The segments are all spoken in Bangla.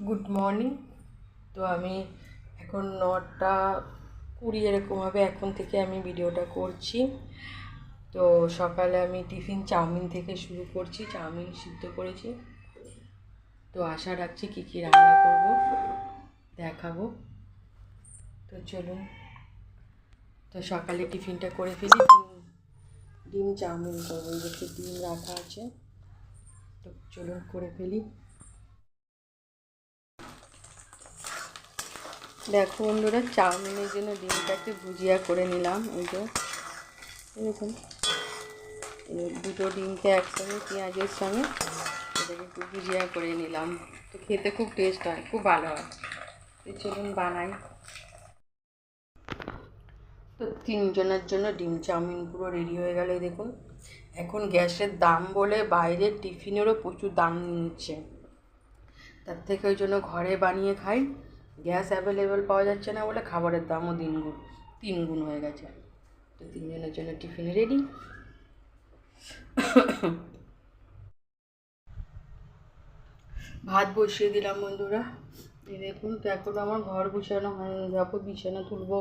Good morning. তো আমি এখন 9:20 এরকম হবে, এখন থেকে আমি ভিডিওটা করছি। তো সকালে আমি টিফিন চাউমিন থেকে শুরু করছি, চাউমিন সিদ্ধ করেছি। তো আশা রাখছি কী কী রান্না করব দেখাবো। তো চলুন, তো সকালে টিফিনটা করে ফেলি। ডিম চাউমিন করবো, দেখি ডিম রাখা আছে, তো চলুন করে ফেলি। দেখো বন্ধুরা, চাউমিনের জন্য ডিমটাকে ভুজিয়া করে নিলাম। ওই যে দেখুন, দুটো ডিমকে একসঙ্গে পেঁয়াজের সঙ্গে এটাকে একটু ভুজিয়া করে নিলাম। তো খেতে খুব টেস্ট হয়, খুব ভালো হয়। তো চলুন বানাই। তো 3 জনের জন্য ডিম চাউমিন পুরো রেডি হয়ে গেল। দেখুন, এখন গ্যাসের দাম বলে বাইরের টিফিনেরও প্রচুর দাম নিচ্ছে। তার থেকে ওই জন্য ঘরে বানিয়ে খাই। গ্যাস অ্যাভেলেবেল পাওয়া যাচ্ছে না বলে খাবারের দামও 3 গুণ হয়ে গেছে। তো 3 জনের জন্য টিফিন রেডি। ভাত বসিয়ে দিলাম বন্ধুরা। এই দেখুন, তো এখন আমার ঘর গুছানো হয়নি, যাবো বিছানা তুলবো।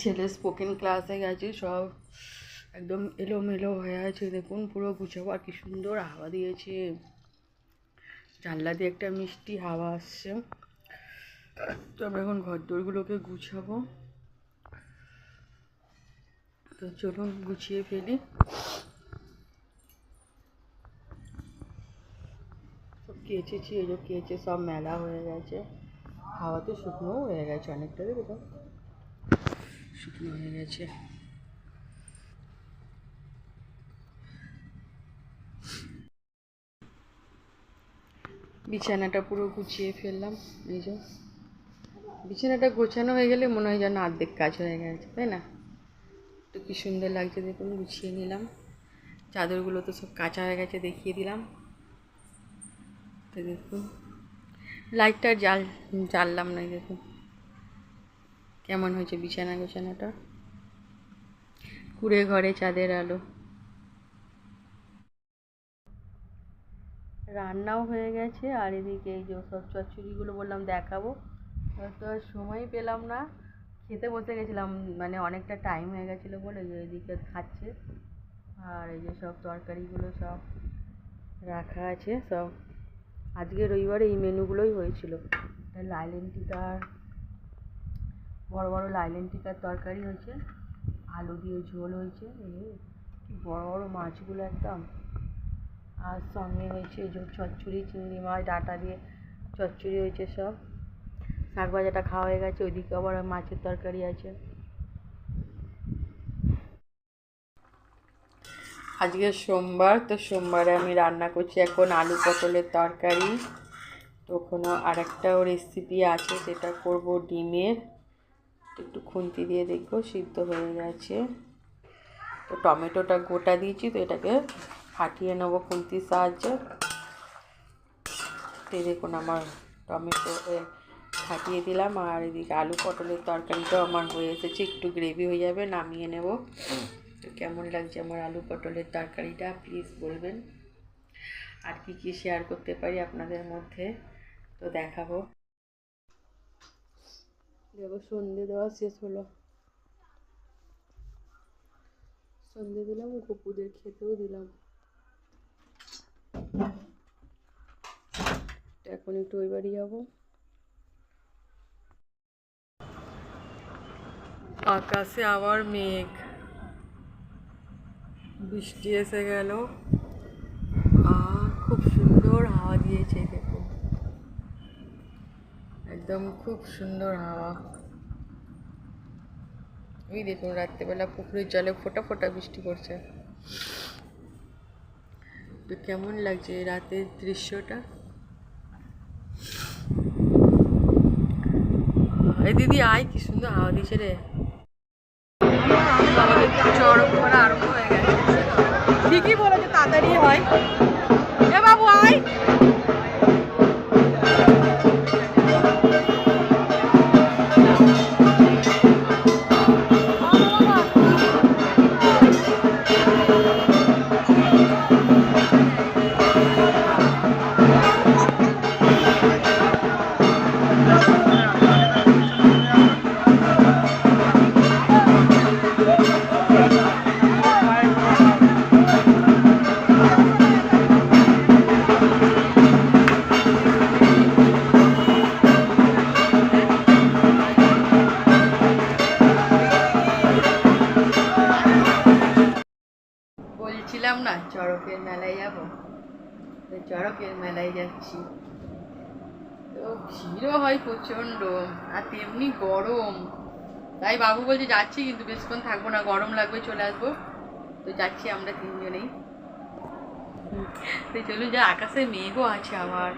ছেলে স্পোকেন ক্লাসে গেছে, সব একদম এলোমেলো হয়ে আছে। দেখুন পুরো গুছাবো। আর কি সুন্দর হাওয়া দিয়েছে, জানলা দিয়ে একটা মিষ্টি হাওয়া আসছে। তো আমরা এখন ঘর দোরগুলোকে গুছাবো। তো চলুন গুছিয়ে ফেলি। সব কেচেছি, এই যে কেচে সব মেলা হয়ে গেছে। হাওয়াতে শুকনোও হয়ে গেছে অনেকটা, দেখো শুকনো হয়ে গেছে। বিছানাটা পুরো গুছিয়ে ফেললাম। এই যে বিছানাটা গোছানো হয়ে গেলে মনে হয় যেন অর্ধেক কাজ হয়ে গেছে, তাই না? তো কী সুন্দর লাগছে দেখুন, গুছিয়ে নিলাম। চাদরগুলো তো সব কাঁচা হয়ে গেছে, দেখিয়ে দিলাম। তো দেখুন, লাইটটা জ্বাললাম না। দেখুন কেমন হয়েছে বিছানা গোছানোটা, কুড়ে ঘরে চাঁদের আলো। রান্নাও হয়ে গেছে, আর এদিকে এই যে সব চচ্চড়িগুলো বললাম দেখাবো, তো আর সময় পেলাম না। খেতে বসে গেছিলাম, মানে অনেকটা টাইম হয়ে গেছিলো বলে যে এদিকে খাচ্ছে। আর এই যে সব তরকারিগুলো সব রাখা আছে সব। আজকে রবিবারে এই মেনুগুলোই হয়েছিল। লাইলেন টিকার, বড় বড় লাইলেন টিকার তরকারি হয়েছে, আলু দিয়ে ঝোল হয়েছে, কি বড় বড় মাছগুলো একদম। আর সঙ্গে হয়েছে যে চচ্চড়ি, চিংড়ি মাছ ডাঁটা দিয়ে চচ্চড়ি হয়েছে সব। শাক ভাজাটা খাওয়া হয়ে গেছে, ওইদিকে আবার মাছের তরকারি আছে। আজকে সোমবার, তো সোমবারে আমি রান্না করছি এখন আলু পটলের তরকারি। তো ওখানে আরেকটাও রেসিপি আছে, যেটা করব ডিমের। একটু খুন্তি দিয়ে দেখবো সিদ্ধ হয়ে গেছে। তো টমেটোটা গোটা দিয়েছি, তো এটাকে ফাটিয়ে নেবো খুন্তির সাহায্যে। তো দেখুন আমার টমেটো ফাটিয়ে দিলাম। আর এদিকে আলু পটলের তরকারিটাও আমার হয়ে এসেছে, একটু গ্রেভি হয়ে যাবে, নামিয়ে নেব। তো কেমন লাগছে আমার আলু পটলের তরকারিটা প্লিজ বলবেন। আর কি কি শেয়ার করতে পারি আপনাদের মধ্যে তো দেখাবো। দেখো সন্ধে দেওয়া শেষ হলো, সন্ধে দিলাম, গপুদের খেতেও দিলাম। এখন একটু ওই বাড়ি যাবো। আকাশে আবার মেঘ, বৃষ্টি এসে গেল। খুব সুন্দর হাওয়া দিয়েছে, দেখুন একদম খুব সুন্দর হাওয়া। এই দেখুন রাত্রেবেলা পুকুরের জলে ফোঁটা ফোঁটা বৃষ্টি পড়ছে। তো কেমন লাগছে রাতের দৃশ্যটা। এই দিদি আয়, কি সুন্দর হাওয়া দিচ্ছে রে। চড়ক করা আরম্ভ হয়ে গেছে। ঠিকই বলেছে, তাড়াতাড়ি হয়। এ বাবু আয়। চড়কের মেলায় যাব, তো চড়কের মেলায় যাচ্ছি। তো ভিড়ও হয় প্রচণ্ড, আর তেমনি গরম। তাই বাবু বলছে যাচ্ছি কিন্তু বেশিক্ষণ থাকবো না, গরম লাগবে, চলে আসবো। তো যাচ্ছি আমরা তিনজনেই। তো চলুন, যা আকাশে মেঘও আছে আবার।